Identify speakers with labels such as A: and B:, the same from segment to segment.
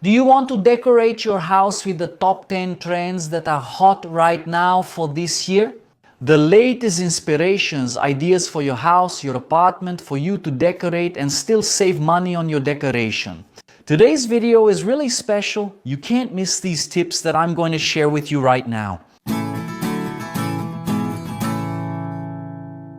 A: Do you want to decorate your house with the top 10 trends that are hot right now for this year? The latest inspirations, ideas for your house, your apartment, for you to decorate and still save money on your decoration. Today's video is really special. You can't miss these tips that I'm going to share with you right now.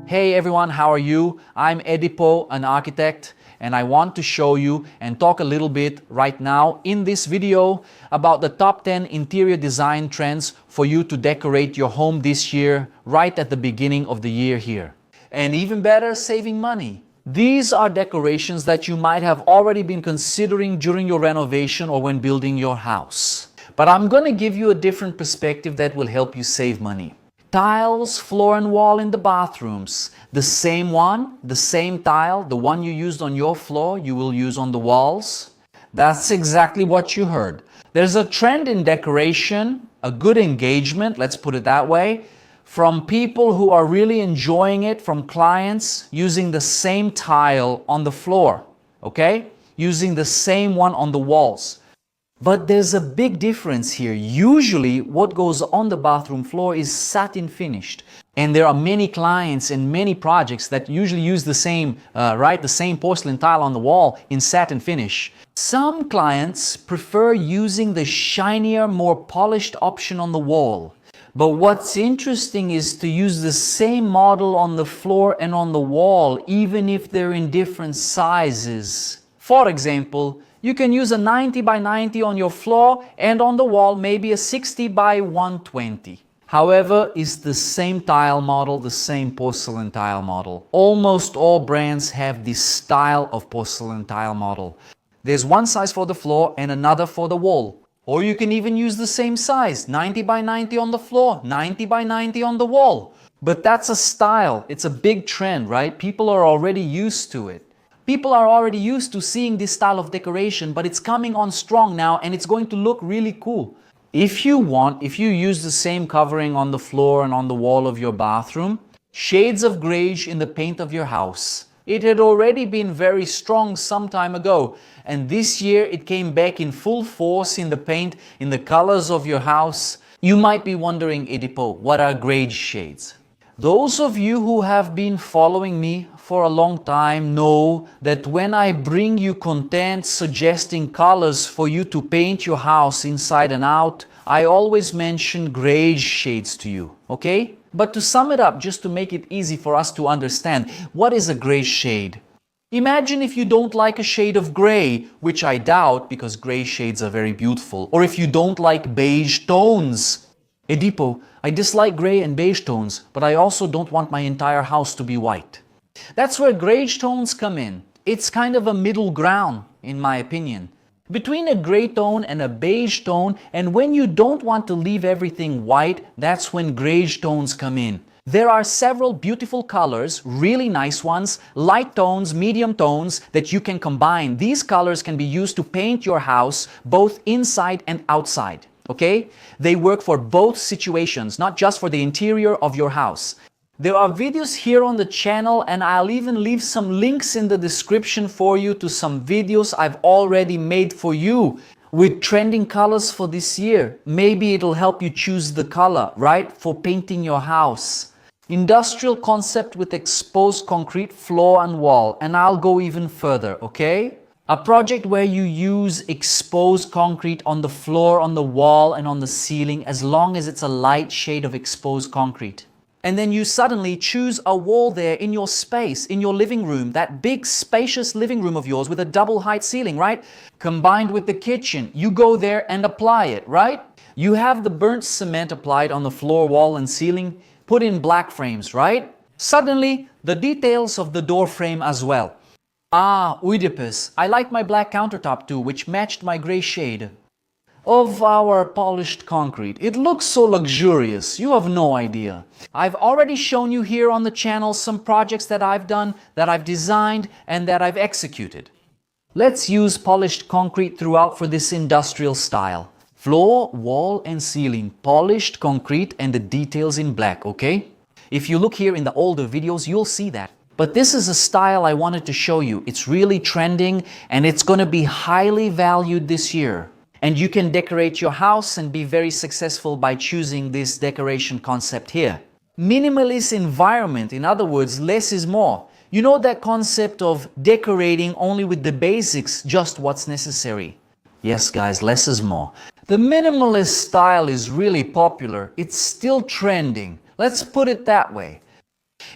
A: Hey everyone, how are you? I'm Edipo, an architect, and I want to show you and talk a little bit right now in this video about the top 10 interior design trends for you to decorate your home this year, right at the beginning of the year here. And even better, saving money. These are decorations that you might have already been considering during your renovation or when building your house. But I'm going to give you a different perspective that will help you save money. Tiles, floor and wall in the bathrooms. The same one, the same tile, the one you used on your floor, you will use on the walls. That's exactly what you heard. There's a trend in decoration, a good engagement, let's put it that way, from people who are really enjoying it, from clients using the same tile on the floor, okay? Using the same one on the walls. But there's a big difference here. Usually what goes on the bathroom floor is satin finished. And there are many clients and many projects that usually use the same, the same porcelain tile on the wall in satin finish. Some clients prefer using the shinier, more polished option on the wall. But what's interesting is to use the same model on the floor and on the wall, even if they're in different sizes. For example, you can use a 90 by 90 on your floor and on the wall maybe a 60 by 120. However, it's the same tile model, the same porcelain tile model. Almost all brands have this style of porcelain tile model. There's one size for the floor and another for the wall. Or you can even use the same size, 90 by 90 on the floor, 90 by 90 on the wall. But that's a style, it's a big trend, right? People are already used to it. People are already used to seeing this style of decoration, but it's coming on strong now and it's going to look really cool. If you use the same covering on the floor and on the wall of your bathroom, shades of greige in the paint of your house. It had already been very strong some time ago, and this year it came back in full force in the paint, in the colors of your house. You might be wondering, Edipo, what are greige shades? Those of you who have been following me for a long time know that when I bring you content suggesting colors for you to paint your house inside and out, I always mention greige shades to you, okay? But to sum it up, just to make it easy for us to understand, what is a greige shade? Imagine if you don't like a shade of gray, which I doubt because gray shades are very beautiful, or if you don't like beige tones. Edipo, I dislike gray and beige tones, but I also don't want my entire house to be white. That's where greige tones come in. It's kind of a middle ground, in my opinion, between a gray tone and a beige tone, and when you don't want to leave everything white, that's when greige tones come in. There are several beautiful colors, really nice ones, light tones, medium tones that you can combine. These colors can be used to paint your house both inside and outside. Okay? They work for both situations, not just for the interior of your house. There are videos here on the channel, and I'll even leave some links in the description for you to some videos I've already made for you with trending colors for this year. Maybe it'll help you choose the color, right, for painting your house. Industrial concept with exposed concrete floor and wall, and I'll go even further, okay? A project where you use exposed concrete on the floor, on the wall, and on the ceiling, as long as it's a light shade of exposed concrete. And then you suddenly choose a wall there in your space, in your living room, that big spacious living room of yours with a double height ceiling, right? Combined with the kitchen, you go there and apply it, right? You have the burnt cement applied on the floor, wall, and ceiling, put in black frames, right? Suddenly, the details of the door frame as well. Ah, Oedipus, I like my black countertop too, which matched my gray shade of our polished concrete. It looks so luxurious, you have no idea. I've already shown you here on the channel some projects that I've done, that I've designed, and that I've executed. Let's use polished concrete throughout for this industrial style. Floor, wall, and ceiling, polished concrete, and the details in black, okay? If you look here in the older videos, you'll see that. But this is a style I wanted to show you. It's really trending and it's going to be highly valued this year. And you can decorate your house and be very successful by choosing this decoration concept here. Minimalist environment, in other words, less is more. You know that concept of decorating only with the basics, just what's necessary. Yes, guys, less is more. The minimalist style is really popular. It's still trending. Let's put it that way.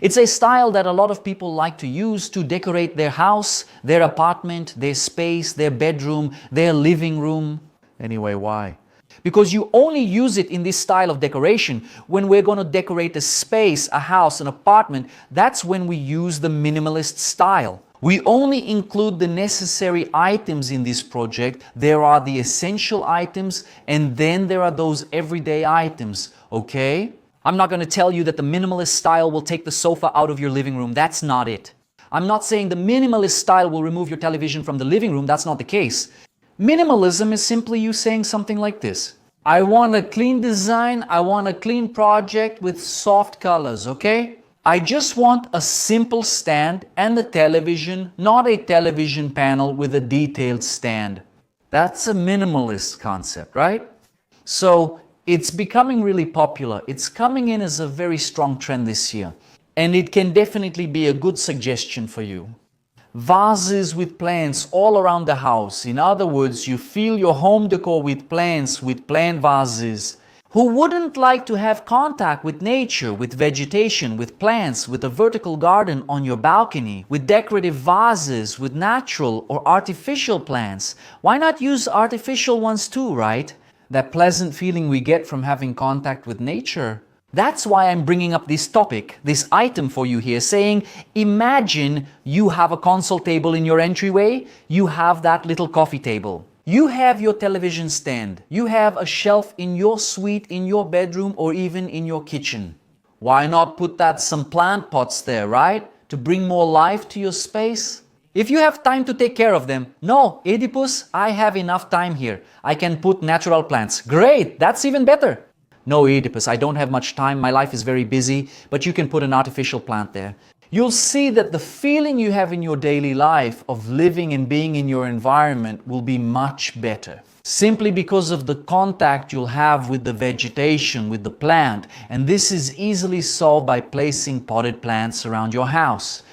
A: It's a style that a lot of people like to use to decorate their house, their apartment, their space, their bedroom, their living room. Anyway, why? Because you only use it in this style of decoration when we're going to decorate a space, a house, an apartment. That's when we use the minimalist style. We only include the necessary items in this project. There are the essential items, and then there are those everyday items, okay? I'm not going to tell you that the minimalist style will take the sofa out of your living room. That's not it. I'm not saying the minimalist style will remove your television from the living room. That's not the case. Minimalism is simply you saying something like this. I want a clean design, I want a clean project with soft colors, okay? I just want a simple stand and a television, not a television panel with a detailed stand. That's a minimalist concept, right? So it's becoming really popular. It's coming in as a very strong trend this year. And it can definitely be a good suggestion for you. Vases with plants all around the house. In other words, you fill your home decor with plants, with plant vases. Who wouldn't like to have contact with nature, with vegetation, with plants, with a vertical garden on your balcony, with decorative vases, with natural or artificial plants? Why not use artificial ones too, right? That pleasant feeling we get from having contact with nature. That's why I'm bringing up this topic, this item for you here, saying, imagine you have a console table in your entryway, you have that little coffee table. You have your television stand, you have a shelf in your suite, in your bedroom, or even in your kitchen. Why not put some plant pots there, right? To bring more life to your space? If you have time to take care of them, no, Oedipus, I have enough time here. I can put natural plants. Great, that's even better. No, Oedipus, I don't have much time, my life is very busy, but you can put an artificial plant there. You'll see that the feeling you have in your daily life of living and being in your environment will be much better. Simply because of the contact you'll have with the vegetation, with the plant, and this is easily solved by placing potted plants around your house.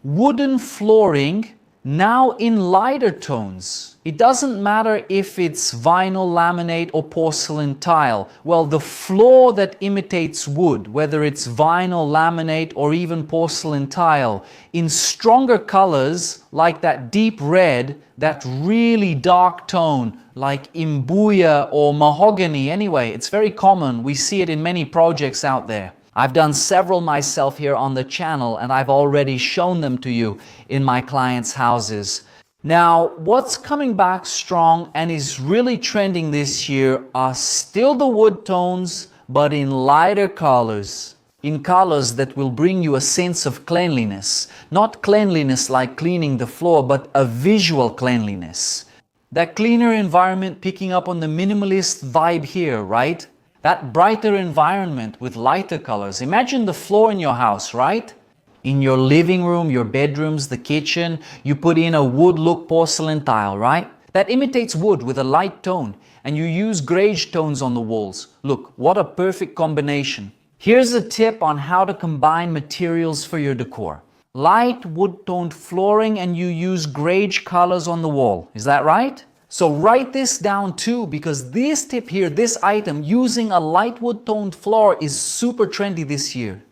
A: Wooden flooring, now in lighter tones. It doesn't matter if it's vinyl, laminate or porcelain tile. Well, the floor that imitates wood, whether it's vinyl, laminate or even porcelain tile, in stronger colors like that deep red, that really dark tone like imbuya or mahogany. Anyway, it's very common. We see it in many projects out there. I've done several myself here on the channel and I've already shown them to you in my clients' houses. Now, what's coming back strong and is really trending this year are still the wood tones, but in lighter colors. In colors that will bring you a sense of cleanliness. Not cleanliness like cleaning the floor, but a visual cleanliness. That cleaner environment picking up on the minimalist vibe here, right? That brighter environment with lighter colors. Imagine the floor in your house, right? In your living room, your bedrooms, the kitchen, you put in a wood look porcelain tile, right? That imitates wood with a light tone, and you use Greige tones on the walls. Look, what a perfect combination. Here's a tip on how to combine materials for your decor. Light wood-toned flooring and you use Greige colors on the wall. Is that right? So write this down too, because this tip here, this item, using a light wood-toned floor is super trendy this year.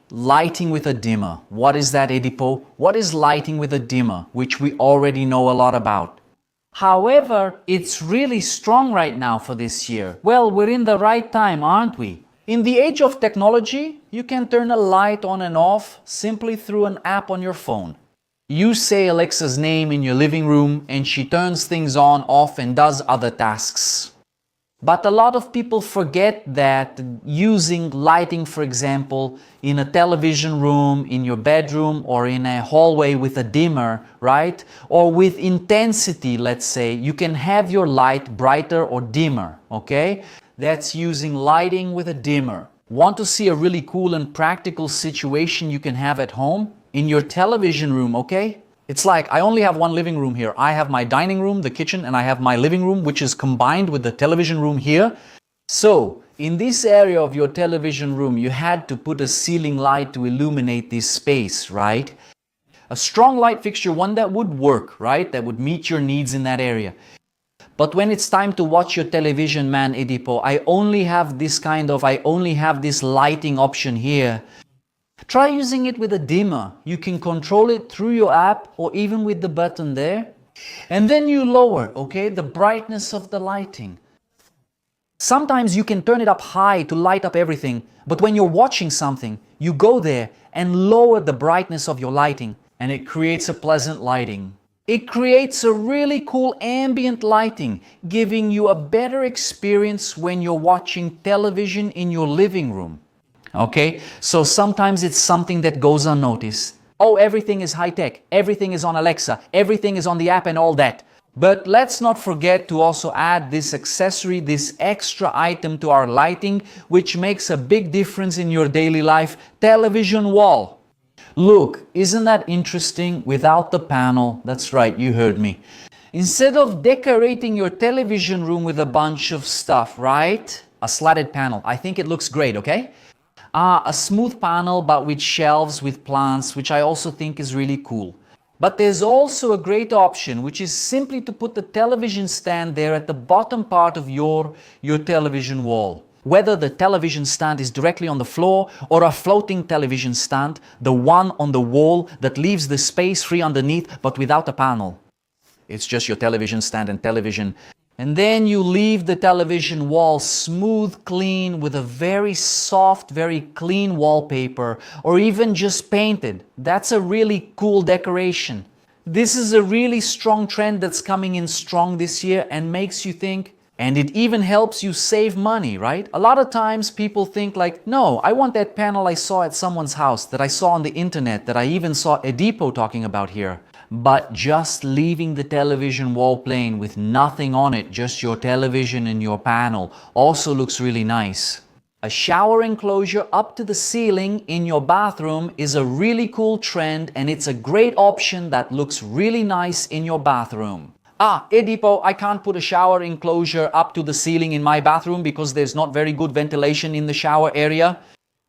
A: Lighting with a dimmer. What is that, Edipo? What is lighting with a dimmer, which we already know a lot about? However, it's really strong right now for this year. Well, we're in the right time, aren't we? In the age of technology, you can turn a light on and off simply through an app on your phone. You say Alexa's name in your living room and she turns things on, off and does other tasks. But a lot of people forget that using lighting, for example, in a television room, in your bedroom, or in a hallway with a dimmer, right? Or with intensity, let's say, you can have your light brighter or dimmer, okay? That's using lighting with a dimmer. Want to see a really cool and practical situation you can have at home? In your television room, okay? It's like I only have one living room here. I have my dining room, the kitchen, and I have my living room, which is combined with the television room here. So, in this area of your television room, you had to put a ceiling light to illuminate this space, right? A strong light fixture, one that would work, right? That would meet your needs in that area. But when it's time to watch your television, man, Edipo, I only have this lighting option here. Try using it with a dimmer. You can control it through your app or even with the button there. And then you lower, okay, the brightness of the lighting. Sometimes you can turn it up high to light up everything, but when you're watching something, you go there and lower the brightness of your lighting, and it creates a pleasant lighting. It creates a really cool ambient lighting, giving you a better experience when you're watching television in your living room. Okay, so sometimes it's something that goes unnoticed. Oh, everything is high-tech, everything is on Alexa, everything is on the app and all that. But let's not forget to also add this accessory, this extra item to our lighting, which makes a big difference in your daily life: television wall. Look, isn't that interesting? Without the panel, that's right, you heard me. Instead of decorating your television room with a bunch of stuff, right? A slatted panel, I think it looks great, okay? A smooth panel but with shelves with plants, which I also think is really cool. But there's also a great option, which is simply to put the television stand there at the bottom part of your television wall. Whether the television stand is directly on the floor or a floating television stand, the one on the wall that leaves the space free underneath but without a panel. It's just your television stand and television. And then you leave the television wall smooth, clean, with a very soft, very clean wallpaper, or even just painted. That's a really cool decoration. This is a really strong trend that's coming in strong this year and makes you think, and it even helps you save money, right? A lot of times people think like, no, I want that panel I saw at someone's house, that I saw on the internet, that I even saw Edipo talking about here. But just leaving the television wall plain with nothing on it, just your television and your panel, also looks really nice. A shower enclosure up to the ceiling in your bathroom is a really cool trend, and it's a great option that looks really nice in your bathroom. Edipo, I can't put a shower enclosure up to the ceiling in my bathroom because there's not very good ventilation in the shower area.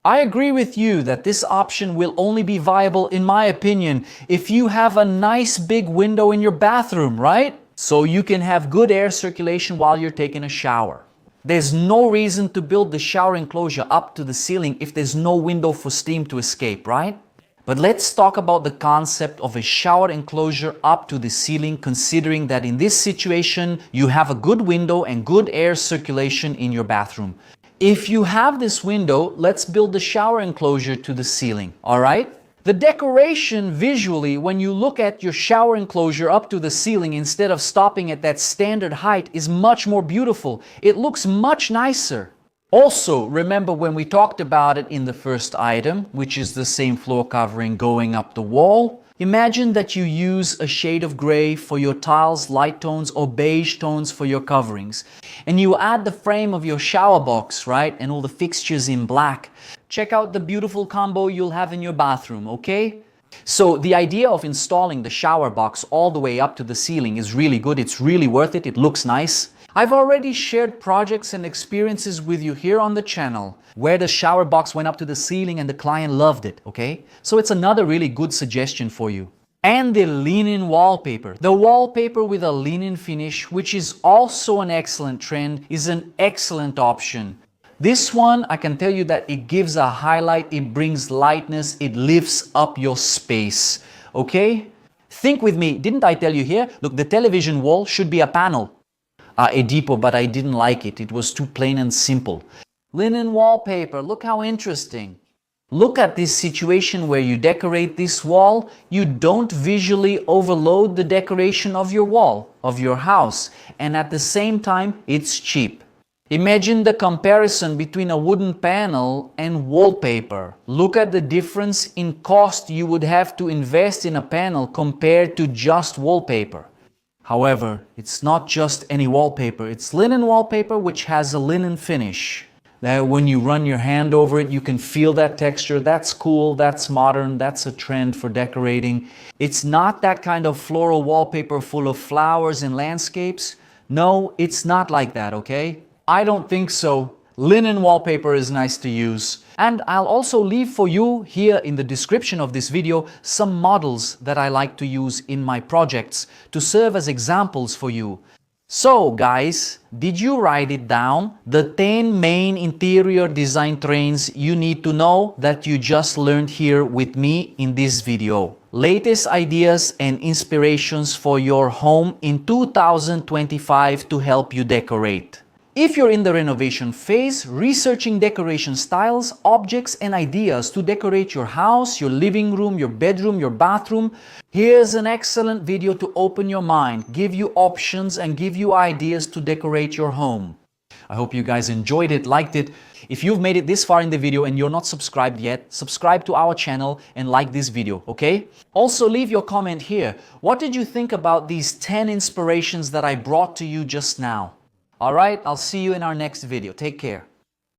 A: I agree with you that this option will only be viable, in my opinion, if you have a nice big window in your bathroom, right? So you can have good air circulation while you're taking a shower. There's no reason to build the shower enclosure up to the ceiling if there's no window for steam to escape, right? But let's talk about the concept of a shower enclosure up to the ceiling, considering that in this situation, you have a good window and good air circulation in your bathroom. If you have this window, let's build the shower enclosure to the ceiling, all right? The decoration visually, when you look at your shower enclosure up to the ceiling instead of stopping at that standard height, is much more beautiful. It looks much nicer. Also, remember when we talked about it in the first item, which is the same floor covering going up the wall? Imagine that you use a shade of gray for your tiles, light tones, or beige tones for your coverings. And you add the frame of your shower box, right? And all the fixtures in black. Check out the beautiful combo you'll have in your bathroom, okay? So the idea of installing the shower box all the way up to the ceiling is really good. It's really worth it. It looks nice. I've already shared projects and experiences with you here on the channel where the shower box went up to the ceiling and the client loved it, okay? So it's another really good suggestion for you. And the linen wallpaper. The wallpaper with a linen finish, which is also an excellent trend, is an excellent option. This one, I can tell you that it gives a highlight, it brings lightness, it lifts up your space, okay? Think with me, didn't I tell you here? Look, the television wall should be a panel. Edipo, but I didn't like it. It was too plain and simple. Linen wallpaper, look how interesting. Look at this situation where you decorate this wall. You don't visually overload the decoration of your wall, of your house. And at the same time, it's cheap. Imagine the comparison between a wooden panel and wallpaper. Look at the difference in cost you would have to invest in a panel compared to just wallpaper. However, it's not just any wallpaper, it's linen wallpaper which has a linen finish. that when you run your hand over it, you can feel that texture. That's cool, that's modern, that's a trend for decorating. It's not that kind of floral wallpaper full of flowers and landscapes. No, it's not like that, okay? I don't think so. Linen wallpaper is nice to use. And I'll also leave for you here in the description of this video some models that I like to use in my projects to serve as examples for you. So guys, did you write it down? The 10 main interior design trends you need to know that you just learned here with me in this video. Latest ideas and inspirations for your home in 2025 to help you decorate. If you're in the renovation phase, researching decoration styles, objects and ideas to decorate your house, your living room, your bedroom, your bathroom, here's an excellent video to open your mind, give you options and give you ideas to decorate your home. I hope you guys enjoyed it, liked it. If you've made it this far in the video and you're not subscribed yet, subscribe to our channel and like this video, okay? Also leave your comment here. What did you think about these 10 inspirations that I brought to you just now? Alright, I'll see you in our next video. Take care.